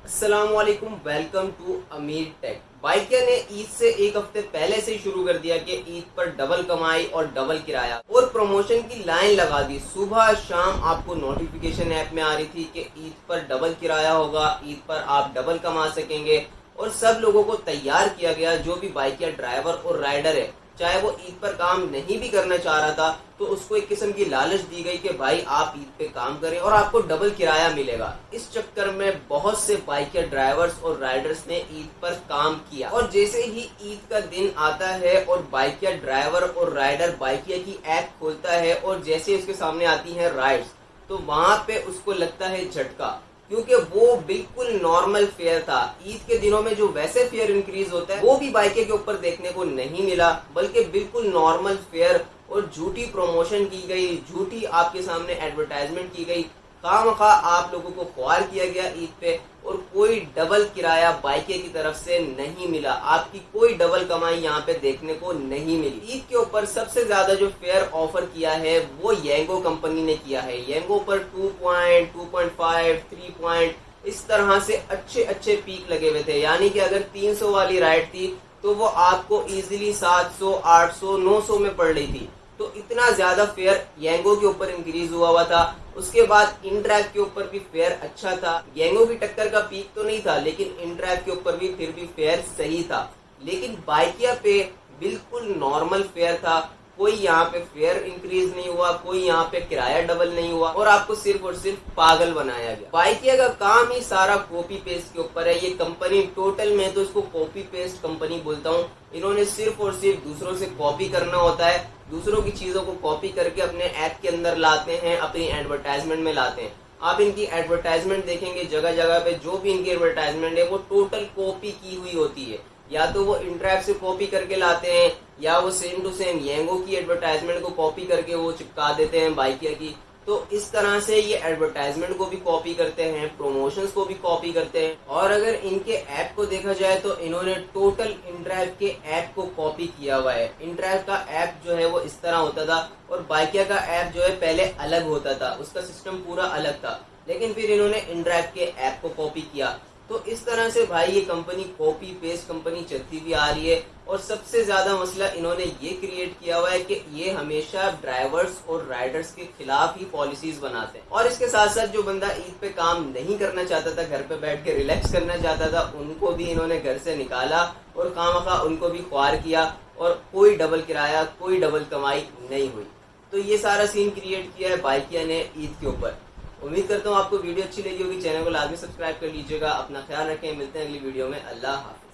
अस्सलाम वालेकुम, welcome to अमीर टेक। बाइकिया ने ईद से एक हफ्ते पहले से ही शुरू कर दिया कि ईद पर डबल कमाई और डबल किराया और प्रमोशन की लाइन लगा दी। सुबह शाम आपको नोटिफिकेशन ऐप में आ रही थी कि ईद पर डबल किराया होगा, ईद पर आप डबल कमा सकेंगे और सब लोगों को तैयार किया गया। जो भी बाइकिया ड्राइवर और राइडर है, चाहे वो ईद पर काम नहीं भी करना चाह रहा था, तो उसको एक किस्म की लालच दी गई कि भाई आप ईद पे काम करें और आपको डबल किराया मिलेगा। इस चक्कर में बहुत से बाइकर ड्राइवर्स और राइडर्स ने ईद पर काम किया और जैसे ही ईद का दिन आता है और बाइकिया ड्राइवर और राइडर बाइकिया की ऐप खोलता है और जैसे उसके सामने आती हैं राइड्स, तो वहां पे उसको लगता है झटका, क्योंकि वो बिल्कुल नॉर्मल फेयर था। ईद के दिनों में जो वैसे फेयर इंक्रीज होता है वो भी बाइके के ऊपर देखने को नहीं मिला, बल्कि बिल्कुल नॉर्मल फेयर और झूठी प्रमोशन की गई, झूठी आपके सामने एडवर्टाइजमेंट की गई, खामखा आप लोगों को ख्वार किया गया ईद पे और कोई डबल किराया बाइके की तरफ से नहीं मिला। आपकी कोई डबल कमाई यहाँ पे देखने को नहीं मिली। ईद के ऊपर सबसे ज्यादा जो फेयर ऑफर किया है वो येंगो कंपनी ने किया है। येंगो पर 2 पॉइंट, 2.5, 3 पॉइंट इस तरह से अच्छे अच्छे पीक लगे हुए थे। यानी कि अगर 300 वाली राइड थी तो वो आपको इजीली 700, 800, 900 में पड़ रही थी। तो इतना ज्यादा फेयर येंगो के ऊपर इंक्रीज हुआ था। उसके बाद इनड्राइव के ऊपर भी फेयर अच्छा था। येंगो की टक्कर का पीक तो नहीं था, लेकिन इनड्राइव के ऊपर भी फिर भी फेयर सही था। लेकिन बाइकिया पे बिल्कुल नॉर्मल फेयर था। कोई यहाँ पे फेयर इंक्रीज नहीं हुआ, कोई यहाँ पे किराया डबल नहीं हुआ और आपको सिर्फ और सिर्फ पागल बनाया गया। बाइकिया का काम ही सारा कॉपी पेस्ट के ऊपर है। ये कंपनी टोटल में तो इसको कॉपी पेस्ट कंपनी बोलता हूँ। इन्होंने सिर्फ और सिर्फ दूसरों से कॉपी करना होता है, दूसरों की चीजों को कॉपी करके अपने ऐप के अंदर लाते हैं, अपनी एडवर्टाइजमेंट में लाते हैं। आप इनकी एडवर्टाइजमेंट देखेंगे जगह जगह पे, जो भी इनकी एडवर्टाइजमेंट है वो टोटल कॉपी की हुई होती है। या तो वो इंट्रैप से कॉपी करके लाते हैं या वो सेम टू सेम येंगो की एडवर्टाइजमेंट को कॉपी करके वो चिपका देते हैं बाइकिया की। तो इस तरह से ये एडवर्टाइजमेंट को भी कॉपी करते हैं, प्रमोशंस को भी कॉपी करते हैं। और अगर इनके ऐप को देखा जाए तो इन्होंने टोटल इनड्राइव के ऐप को कॉपी किया हुआ है। इनड्राइव का ऐप जो है वो इस तरह होता था और बाइकिया का ऐप जो है पहले अलग होता था, उसका सिस्टम पूरा अलग था, लेकिन फिर इन्होंने इनड्राइव के ऐप को कॉपी किया। तो इस तरह से भाई ये कंपनी कॉपी पेस्ट कंपनी चलती भी आ रही है। और सबसे ज्यादा मसला इन्होंने ये क्रिएट किया हुआ है कि ये हमेशा ड्राइवर्स और राइडर्स के खिलाफ ही पॉलिसीज बनाते हैं। और इसके साथ साथ जो बंदा ईद पे काम नहीं करना चाहता था, घर पे बैठ के रिलैक्स करना चाहता था, उनको भी इन्होंने घर से निकाला और खामखा उनको भी ख्वार किया और कोई डबल किराया, कोई डबल कमाई नहीं हुई। तो ये सारा सीन क्रिएट किया है बाइकिया ने ईद के ऊपर। उम्मीद करता हूँ आपको वीडियो अच्छी लगी होगी। चैनल को लाजमी सब्सक्राइब कर लीजिएगा। अपना ख्याल रखें, मिलते हैं अगली वीडियो में। अल्लाह हाफिज़।